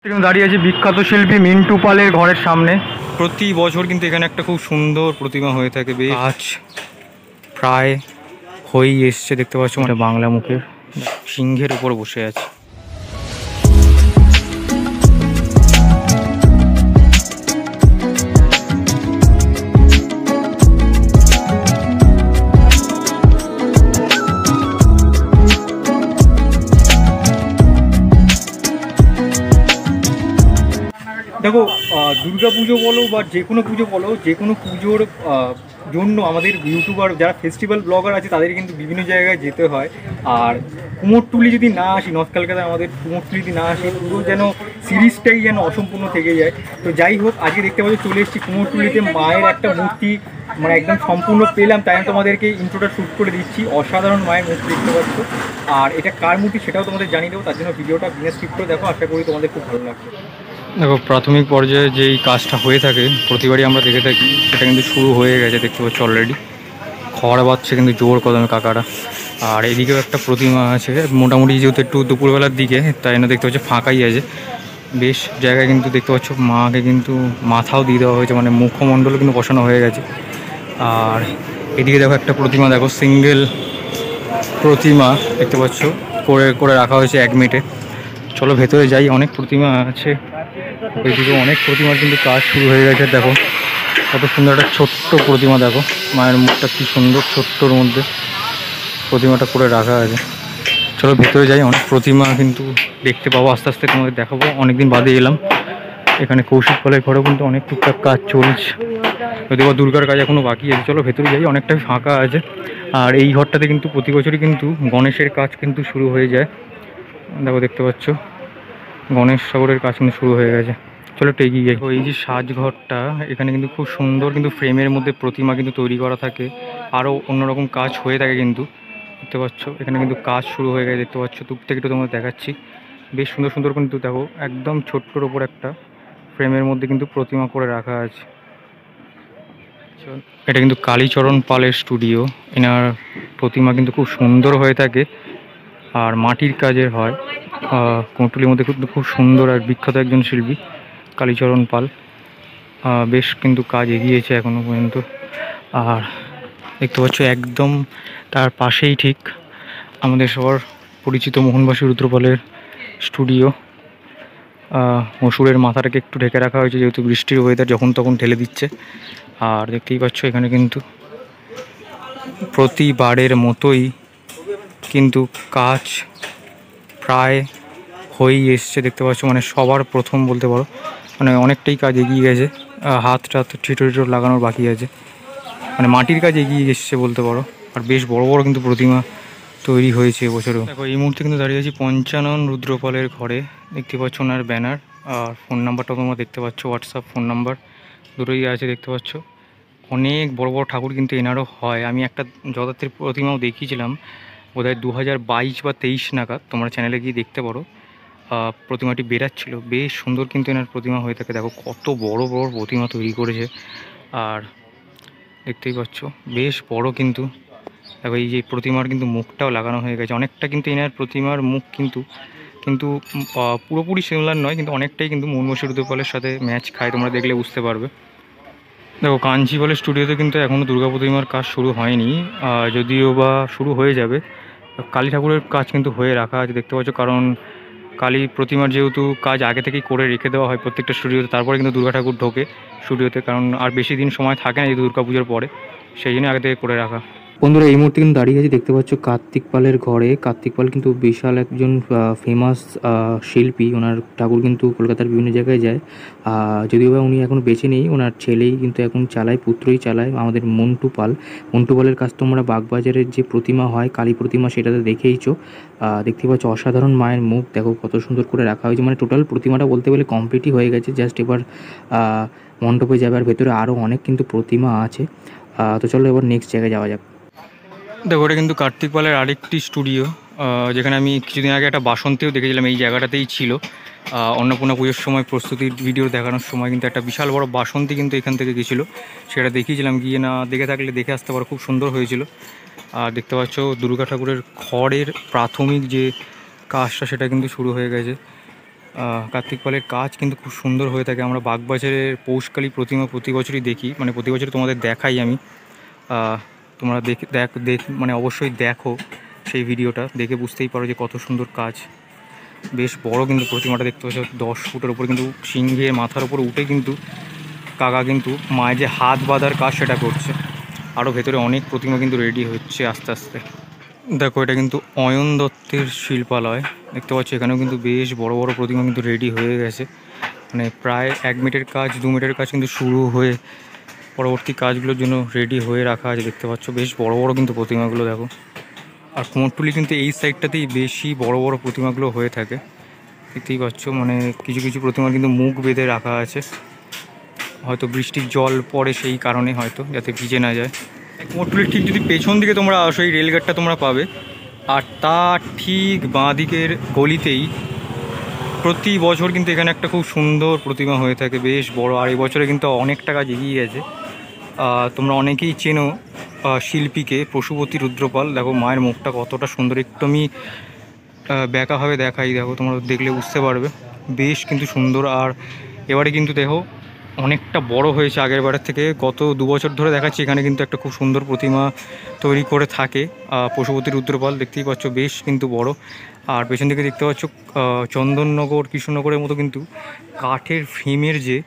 দাঁড়িয়ে আছে বিখ্যাত শিল্পী মিন্টু পালের ঘরের সামনে। প্রতি বছর কিন্তু এখানে একটা খুব সুন্দর প্রতিমা হয়ে থাকে। আজ প্রায় হয়েই এসছে, দেখতে পাচ্ছ এটা বাংলা মুখের সিংহের উপর বসে আছে। দেখো, দুর্গা পুজো বলো বা যে কোনো পুজো বলো, যে কোনো পুজোর জন্য আমাদের ইউটিউবার যারা ফেস্টিভ্যাল ব্লগার আছে তাদের কিন্তু বিভিন্ন জায়গায় যেতে হয়। আর কুমোরটুলি যদি না আসি, নর্থ কলকাতায় আমাদের কুমোরটুলি যদি না আসি, পুরো যেন সিরিজটাই যেন অসম্পূর্ণ থেকে যায়। তো যাই হোক, আজকে দেখতে পাচ্ছি চলে এসেছি কুমোরটুলিতে, মায়ের একটা মূর্তি মানে একদম সম্পূর্ণ পেলাম, তাই আমি তোমাদেরকে ইন্ট্রোটা শ্যুট করে দিচ্ছি। অসাধারণ মায়ের মূর্তি দেখতে পাচ্ছ, আর এটা কার মূর্তি সেটাও তোমাদের জানিয়ে দেবো, তার জন্য ভিডিওটা বিনা স্কিপ করে দেখো, আশা করি তোমাদের খুব ভালো লাগবে। দেখো, প্রাথমিক পর্যায়ে যেই কাজটা হয়ে থাকে প্রতিবারই আমরা দেখে থাকি, সেটা কিন্তু শুরু হয়ে গেছে দেখতে পাচ্ছি অলরেডি। খড় বাচ্ছে কিন্তু জোর কদমে কাকারা। আর এদিকেও একটা প্রতিমা আছে, মোটামুটি যেহেতু একটু দুপুরবেলার দিকে, তাই জন্য দেখতে পাচ্ছি ফাঁকাই আছে বেশ জায়গায়। কিন্তু দেখতে পাচ্ছ মাকে কিন্তু মাথাও দিয়ে দেওয়া হয়েছে, মানে মুখমণ্ডলও কিন্তু বসানো হয়ে গেছে। আর এদিকে দেখো একটা প্রতিমা, দেখো সিঙ্গেল প্রতিমা দেখতে পাচ্ছ করে করে রাখা হয়েছে 1 মিনিটে। চলো ভেতরে যাই, অনেক প্রতিমা আছে ওইদিকে, অনেক প্রতিমার কিন্তু কাজ শুরু হয়ে গেছে। দেখো কত সুন্দর একটা ছোট্ট প্রতিমা, দেখো মায়ের মুখটা কি সুন্দর ছোট্টর মধ্যে প্রতিমাটা করে রাখা আছে। চলো ভেতরে যাই, অনেক প্রতিমা কিন্তু দেখতে পাবো আস্তে আস্তে, তোমাদের দেখাবো। অনেকদিন বাদে এলাম এখানে, কৌশিক পালের ঘরেও কিন্তু অনেক টুকটাক কাজ চলছে, যদিও দুর্গার কাজ এখনও বাকি আছে। চলো ভেতরে যাই, অনেকটাই ফাঁকা আছে। আর এই ঘরটাতে কিন্তু প্রতি বছরই কিন্তু গণেশের কাজ কিন্তু শুরু হয়ে যায়। দেখো দেখতে পাচ্ছ গণেশ ঠাকুরের কাজ কিন্তু শুরু হয়ে গেছে। চলো একটু এগিয়ে যাই। এই যে সাজঘরটা, এখানে কিন্তু খুব সুন্দর কিন্তু ফ্রেমের মধ্যে প্রতিমা কিন্তু তৈরি করা থাকে, আরও অন্যরকম কাজ হয়ে থাকে কিন্তু দেখতে পাচ্ছ। এখানে কিন্তু কাজ শুরু হয়ে গেছে দেখতে পাচ্ছ, দূর থেকে একটু তোমাদের দেখাচ্ছি। বেশ সুন্দর সুন্দর কিন্তু দেখো, একদম ছোট্টর ওপর একটা ফ্রেমের মধ্যে কিন্তু প্রতিমা করে রাখা আছে। এটা কিন্তু কালীচরণ পালের স্টুডিও, এনার প্রতিমা কিন্তু খুব সুন্দর হয়ে থাকে আর মাটির কাজের হয়। কুমোরটুলির মধ্যে কিন্তু খুব সুন্দর আর বিখ্যাত একজন শিল্পী কালীচরণ পাল। বেশ কিন্তু কাজ এগিয়েছে এখনও পর্যন্ত। আর দেখতে পাচ্ছ একদম তার পাশেই ঠিক আমাদের সবার পরিচিত মোহনবাসী রুদ্রপালের স্টুডিও। মসুরের মাথাটাকে একটু ঢেকে রাখা হয়েছে, যেহেতু বৃষ্টির ওয়েদার যখন তখন ঢেলে দিচ্ছে। আর দেখতেই পাচ্ছ এখানে কিন্তু প্রতিবারের মতোই কিন্তু কাজ প্রায় হয়েই এসছে দেখতে পাচ্ছ, মানে সবার প্রথম বলতে পারো, মানে অনেকটাই কাজ এগিয়ে গেছে। হাত টাত ছিটো লাগানোর বাকি আছে, মানে মাটির কাজ এগিয়ে এসছে বলতে পারো। আর বেশ বড় বড় কিন্তু প্রতিমা তৈরি হয়েছে এবছরও। দেখো এই মুহূর্তে কিন্তু দাঁড়িয়ে আছি পঞ্চানন রুদ্রপালের ঘরে, দেখতে পাচ্ছ ওনার ব্যানার আর ফোন নাম্বারটাও তোমরা দেখতে পাচ্ছ, হোয়াটসঅ্যাপ ফোন নাম্বার দুটোই আছে দেখতে পাচ্ছ। অনেক বড় বড় ঠাকুর কিন্তু এনারও হয়। আমি একটা জগদ্ধাত্রীর প্রতিমাও দেখিয়েছিলাম বোধহয় 2022 বা 23 নাগাদ, তোমরা চ্যানেলে গিয়ে দেখতে পারো। প্রতিমাটি বেরাচ্ছিল, বেশ সুন্দর কিন্তু এনার প্রতিমা হয়ে থাকে। দেখো কত বড় বড় প্রতিমা তৈরি করেছে, আর দেখতেই পাচ্ছ বেশ বড় কিন্তু। দেখো এই যে প্রতিমার কিন্তু মুখটাও লাগানো হয়ে গেছে অনেকটা, কিন্তু এনার প্রতিমার মুখ কিন্তু কিন্তু পুরোপুরি সিমিলার নয়, কিন্তু অনেকটাই কিন্তু মোহনবাসী রুদ্রপালের সাথে ম্যাচ খায়, তোমরা দেখলে বুঝতে পারবে। দেখো কাঞ্চিপালের স্টুডিওতে কিন্তু এখনও দুর্গা প্রতিমার কাজ শুরু হয়নি, যদিও বা শুরু হয়ে যাবে। কালী ঠাকুরের কাজ কিন্তু হয়ে রাখা আছে দেখতে পাচ্ছ, কারণ কালী প্রতিমার যেহেতু কাজ আগে থেকেই করে রেখে দেওয়া হয় প্রত্যেকটা স্টুডিওতে, তারপরে কিন্তু দুর্গা ঠাকুর ঢোকে স্টুডিওতে, কারণ আর বেশি দিন সময় থাকে না যেহেতু দুর্গা পুজোর পরে, সেই জন্য আগে থেকে করে রাখা। বন্ধুরা এই মুহূর্তে কিন্তু দাঁড়িয়ে আছি, দেখতে পাচ্ছ কার্তিক পালের ঘরে। কার্তিক পাল কিন্তু বিশাল একজন ফেমাস শিল্পী, ওনার ঠাকুর কিন্তু কলকাতার বিভিন্ন জায়গায় যায়। যদিও বা উনি এখন বেঁচে নেই, ওনার ছেলেই কিন্তু এখন চালায়, পুত্রই চালায়, আমাদের মন্টু পাল। মন্টু পালের কাজ তোমরা বাগবাজারের যে প্রতিমা হয় কালী প্রতিমা, সেটাতে দেখেইছো। দেখতে পাচ্ছ অসাধারণ মায়ের মুখ, দেখো কত সুন্দর করে রাখা হয়েছে, মানে টোটাল প্রতিমাটা বলতে গেলে কমপ্লিটই হয়ে গেছে, জাস্ট এবার মণ্ডপে যাবে। আর ভেতরে আরও অনেক কিন্তু প্রতিমা আছে। তো চলো এবার নেক্সট জায়গায় যাওয়া যাক। দেখো এটা কিন্তু কার্তিক পালের আরেকটি স্টুডিও, যেখানে আমি কিছুদিন আগে একটা বাসন্তীও দেখেছিলাম, এই জায়গাটাতেই ছিল। অন্নপূর্ণা পুজোর সময় প্রস্তুতির ভিডিও দেখানোর সময় কিন্তু একটা বিশাল বড় বাসন্তী কিন্তু এখান থেকে গেছিলো, সেটা দেখিয়েছিলাম। গিয়ে না দেখে থাকলে দেখে আসতে পারো, খুব সুন্দর হয়েছিল। আর দেখতে পাচ্ছ দুর্গা ঠাকুরের খড়ের প্রাথমিক যে কাজটা সেটা কিন্তু শুরু হয়ে গেছে। কার্তিক পালের কাজ কিন্তু খুব সুন্দর হয়ে থাকে। আমরা বাগবাজারের পৌষকালী প্রতিমা প্রতি বছরই দেখি, মানে প্রতি বছর তোমাদের দেখাই আমি। তোমরা দেখ মানে অবশ্যই দেখো সেই ভিডিওটা, দেখে বুঝতেই পারো যে কত সুন্দর কাজ। বেশ বড় কিন্তু প্রতিমাটা দেখতে পাচ্ছ, 10 ফুটের ওপর কিন্তু সিংহের মাথার ওপর উঠে কিন্তু কাকা কিন্তু মায়ের যে হাত বাঁধার কাজ সেটা করছে। আরও ভেতরে অনেক প্রতিমা কিন্তু রেডি হচ্ছে আস্তে আস্তে। দেখো এটা কিন্তু অয়ন দত্তের শিল্পালয়, দেখতে পাচ্ছ এখানেও কিন্তু বেশ বড় বড় প্রতিমা কিন্তু রেডি হয়ে গেছে। মানে প্রায় 1 মিনিটের কাজ 2 মিনিটের কাজ কিন্তু শুরু হয়ে পরবর্তী কাজগুলোর জন্য রেডি হয়ে রাখা আছে। দেখতে পাচ্ছ বেশ বড় বড় কিন্তু প্রতিমাগুলো দেখো। আর কুমোরটুলি কিন্তু এই সাইডটাতেই বেশি বড় বড় প্রতিমাগুলো হয়ে থাকে, দেখতেই পাচ্ছ। মানে কিছু কিছু প্রতিমা কিন্তু মুখ বেঁধে রাখা আছে, হয়তো বৃষ্টির জল পড়ে সেই কারণে, হয়তো যাতে ভিজে না যায়। কুমোরটুলির ঠিক যদি পেছন দিকে তোমরা আসো, এই রেলগেটটা তোমরা পাবে, আর তার ঠিক বাঁ দিকের গলিতেই প্রতি বছর কিন্তু এখানে একটা খুব সুন্দর প্রতিমা হয়ে থাকে, বেশ বড়। আর এই বছরে কিন্তু অনেকটা কাজ এগিয়ে গেছে। তোমরা অনেকেই চেনো শিল্পীকে, পশুপতি রুদ্রপাল। দেখো মায়ের মুখটা কতটা সুন্দর, একটু আমি ব্যাকাভাবে দেখাই, দেখো তোমরা দেখলে বুঝতে পারবে, বেশ কিন্তু সুন্দর। আর এবারে কিন্তু দেখো অনেকটা বড় হয়েছে আগের বারের থেকে। গত 2 বছর ধরে দেখাচ্ছি এখানে কিন্তু একটা খুব সুন্দর প্রতিমা তৈরি করে থাকে পশুপতি রুদ্রপাল, দেখতেই পাচ্ছ বেশ কিন্তু বড়। আর পেছন দিকে দেখতে পাচ্ছ চন্দননগর কৃষ্ণনগরের মতো কিন্তু কাঠের ফ্রেমের যে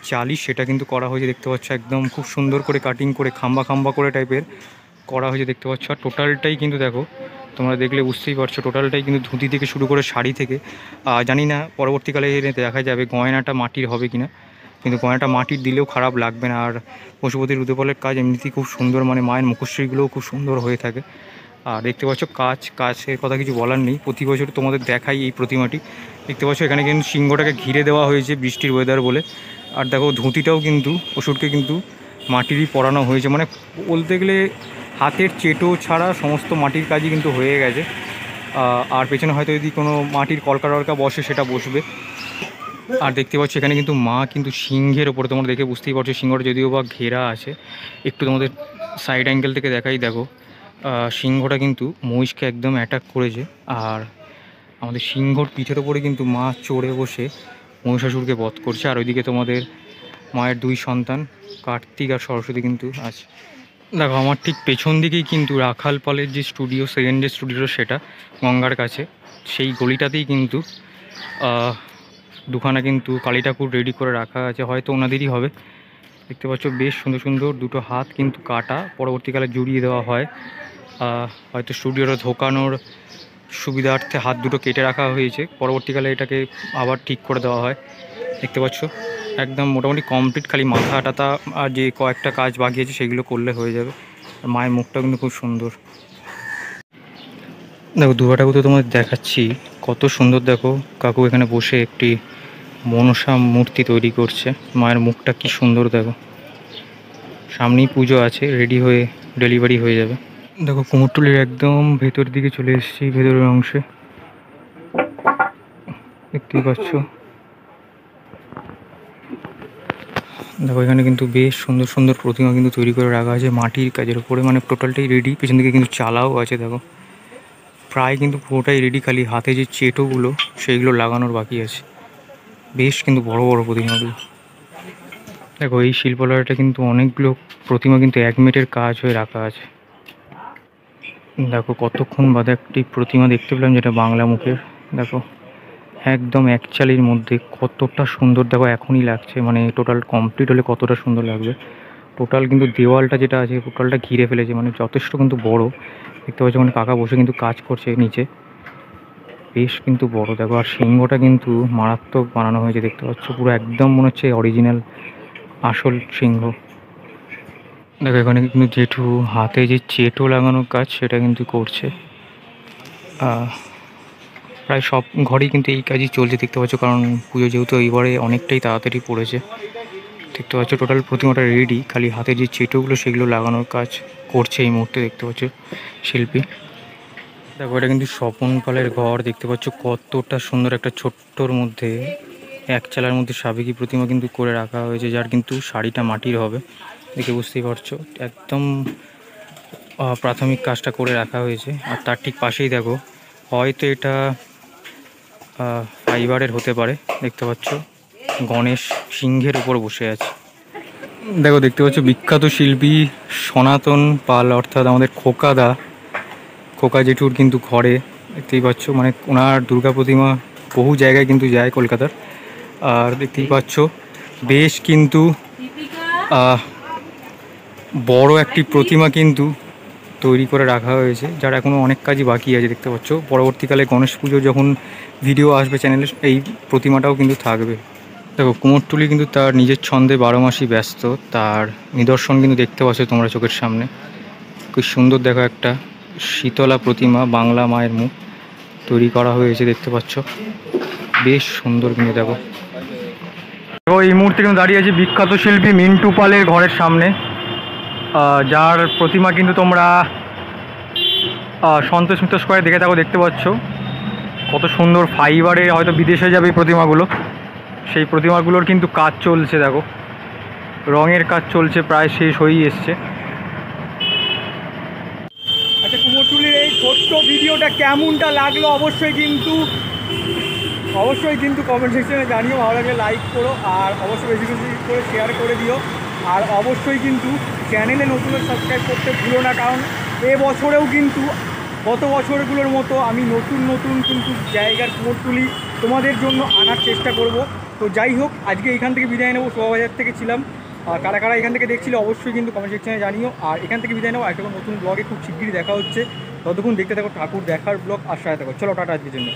চালি সেটা কিন্তু করা হয়েছে, দেখতে পাচ্ছ একদম খুব সুন্দর করে কাটিং করে খাম্বা খাম্বা করে টাইপের করা হয়েছে, দেখতে পাচ্ছ। আর টোটালটাই কিন্তু দেখো তোমরা দেখলে বুঝতেই পারছো, টোটালটাই কিন্তু ধুতি থেকে শুরু করে শাড়ি থেকে, জানি না পরবর্তীকালে দেখা যাবে গয়নাটা মাটির হবে কিনা, কিন্তু গয়নাটা মাটির দিলেও খারাপ লাগবে না। আর পশুপতি রুদ্রপালের কাজ এমনিতেই খুব সুন্দর, মানে মায়ের মুখশ্রীগুলোও খুব সুন্দর হয়ে থাকে। আর দেখতে পাচ্ছ কাজের কথা কিছু বলার নেই, প্রতি বছর তোমাদের দেখাই এই প্রতিমাটি। দেখতে পাচ্ছ এখানে কিন্তু সিংহটাকে ঘিরে দেওয়া হয়েছে বৃষ্টির ওয়েদার বলে। আর দেখো ধুতিটাও কিন্তু অসুরকে কিন্তু মাটিরই পরানো হয়েছে, মানে বলতে গেলে হাতের চেটো ছাড়া সমস্ত মাটির কাজই কিন্তু হয়ে গেছে। আর পেছনে হয়তো যদি কোনো মাটির কলকা টলকা বসে সেটা বসবে। আর দেখতে পাচ্ছ এখানে কিন্তু মা কিন্তু সিংহের ওপরে, তোমরা দেখে বুঝতেই পারছো সিংহটা যদিও বা ঘেরা আছে। একটু তোমাদের সাইড অ্যাঙ্গেল থেকে দেখাই, দেখো সিংহটা কিন্তু মহিষকে একদম অ্যাটাক করেছে। আর আমাদের সিংহর পিঠের ওপরে কিন্তু মা চড়ে বসে মহিষাসুরকে বধ করছে। আর ওইদিকে তোমাদের মায়ের 2 সন্তান কার্তিক আর সরস্বতী কিন্তু আছে। দেখো আমার ঠিক পেছন দিকেই কিন্তু রাখাল পালের যে স্টুডিও, সেকেন্ড যে স্টুডিও সেটা গঙ্গার কাছে, সেই গলিটাতেই কিন্তু দুখানা কিন্তু কালী ঠাকুর রেডি করে রাখা আছে, হয়তো ওনাদেরই হবে। দেখতে পাচ্ছ বেশ সুন্দর সুন্দর 2টো হাত কিন্তু কাটা, পরবর্তীকালে জুড়িয়ে দেওয়া হয়। হয়তো স্টুডিওটা ঢোকানোর সুবিধার্থে হাত 2টো কেটে রাখা হয়েছে, পরবর্তীকালে এটাকে আবার ঠিক করে দেওয়া হয়। দেখতে পাচ্ছ একদম মোটামুটি কমপ্লিট, খালি মাথা টাথা আর যে কয়েকটা কাজ বাকি আছে সেগুলো করলে হয়ে যাবে। আর মায়ের মুখটা কিন্তু খুব সুন্দর। দেখো দুর্গা ঠাকুর তো তোমাদের দেখাচ্ছি কত সুন্দর। দেখো কাকু এখানে বসে একটি মনসা মূর্তি তৈরি করছে, মায়ের মুখটা কি সুন্দর। দেখো সামনেই পুজো আছে, রেডি হয়ে ডেলিভারি হয়ে যাবে। দেখো কুমোরটুলির একদম ভেতর দিকে চলে এসেছি, ভেতরের অংশে দেখতেই পাচ্ছ। দেখো এখানে কিন্তু বেশ সুন্দর সুন্দর প্রতিমা কিন্তু তৈরি করে রাখা আছে মাটির কাজের উপরে, মানে টোটালটাই রেডি। পেছন দিকে কিন্তু চালাও আছে, দেখো প্রায় কিন্তু পুরোটাই রেডি, খালি হাতে যে চেটোগুলো সেইগুলো লাগানোর বাকি আছে। বেশ কিন্তু বড় বড় প্রতিমাগুলো। দেখো এই শিল্পালয়টা কিন্তু অনেকগুলো প্রতিমা কিন্তু 1 মিনিটের কাজ হয়ে রাখা আছে। দেখো কতক্ষণ বাদে একটি প্রতিমা দেখতে পেলাম যেটা বাংলা মুখের। দেখো একদম 1 চালির মধ্যে কতটা সুন্দর, দেখো এখনই লাগছে, মানে টোটাল কমপ্লিট হলে কতটা সুন্দর লাগবে। টোটাল কিন্তু দেওয়ালটা যেটা আছে টোটালটা ঘিরে ফেলেছে, মানে যথেষ্ট কিন্তু বড়। দেখতে পাচ্ছ মানে কাকা বসে কিন্তু কাজ করছে নিচে, বেশ কিন্তু বড়। দেখো আর সিংহটা কিন্তু মারাত্মক বানানো হয়েছে, দেখতে পাচ্ছ পুরো একদম মনে হচ্ছে অরিজিনাল আসল সিংহ। দেখো এখানে কিন্তু জেঠু হাতে যে চেটো লাগানোর কাজ সেটা কিন্তু করছে। প্রায় সব ঘরেই কিন্তু এই কাজই চলছে, দেখতে পাচ্ছ, কারণ পুজো যেহেতু এইবারে অনেকটাই তাড়াতাড়ি পড়েছে। দেখতে পাচ্ছ টোটাল প্রতিমাটা রেডি, খালি হাতে যে চেটোগুলো সেগুলো লাগানোর কাজ করছে এই মুহূর্তে, দেখতে পাচ্ছ শিল্পী। দেখো এটা কিন্তু স্বপন পালের ঘর, দেখতে পাচ্ছ কতটা সুন্দর একটা ছোট্টর মধ্যে 1 চালার মধ্যে সাবেকি প্রতিমা কিন্তু করে রাখা হয়েছে, যার কিন্তু শাড়িটা মাটির হবে, দেখে বুঝতেই পারছো একদম প্রাথমিক কাজটা করে রাখা হয়েছে। আর তার ঠিক পাশেই দেখো হয়তো এটা ফাইবারের হতে পারে। দেখতে পাচ্ছ গণেশ সিংহের উপর বসে আছে। দেখো দেখতে পাচ্ছ বিখ্যাত শিল্পী সনাতন পাল অর্থাৎ আমাদের খোকা জেঠুর কিন্তু ঘরে দেখতেই পাচ্ছ, মানে ওনার দুর্গা প্রতিমা বহু জায়গায় কিন্তু যায় কলকাতার। আর দেখতেই পাচ্ছ বেশ কিন্তু বড় একটি প্রতিমা কিন্তু তৈরি করে রাখা হয়েছে, যার এখনও অনেক কাজই বাকি আছে। দেখতে পাচ্ছ পরবর্তীকালে গণেশ পুজো যখন ভিডিও আসবে চ্যানেলে এই প্রতিমাটাও কিন্তু থাকবে। দেখো কুমোরটুলি কিন্তু তার নিজের ছন্দে 12 মাসই ব্যস্ত, তার নিদর্শন কিন্তু দেখতে পাচ্ছ তোমরা চোখের সামনে। খুব সুন্দর দেখো একটা শীতলা প্রতিমা, বাংলা মায়ের মুখ তৈরি করা হয়েছে, দেখতে পাচ্ছ বেশ সুন্দর কিন্তু। দেখো এই মুহূর্তে কিন্তু দাঁড়িয়ে আছি বিখ্যাত শিল্পী মিন্টু পালের ঘরের সামনে, যার প্রতিমা কিন্তু তোমরা সন্তোষ মিত্র স্কোয়ারে দেখে থাকো। দেখতে পাচ্ছ কত সুন্দর ফাইবারে, হয়তো বিদেশে যাবে এই প্রতিমাগুলো। সেই প্রতিমাগুলোর কিন্তু কাজ চলছে, দেখো রঙের কাজ চলছে, প্রায় শেষ হয়েই এসছে। আচ্ছা, কুমোরটুলির এই ছোট্ট ভিডিওটা কেমনটা লাগলো অবশ্যই কিন্তু কমেন্ট সেকশনে জানিও। ভালো লাগলে লাইক করো, আর অবশ্যই বেশি বেশি করে শেয়ার করে দিও। আর অবশ্যই কিন্তু চ্যানেলে নতুন সাবস্ক্রাইব করতে ভুলো না, কারণ এবছরেও কিন্তু গত বছরগুলোর মতো আমি নতুন কিন্তু জায়গার কুমোরটুলি তোমাদের জন্য আনার চেষ্টা করব। তো যাই হোক, আজকে এখান থেকে বিদায় নেবো। শোভাবাজার থেকে ছিলাম, আর কারা কারা এখান থেকে দেখছিল অবশ্যই কিন্তু কমেন্ট সেকশনে জানিও। আর এখান থেকে বিদায় নেবো, একটা নতুন ব্লগে খুব শিগগিরই দেখা হচ্ছে। ততক্ষণ দেখতে থাকো ঠাকুর দেখার ব্লগ, আর সাথে থাকো। চলো টাটা আজকের জন্য।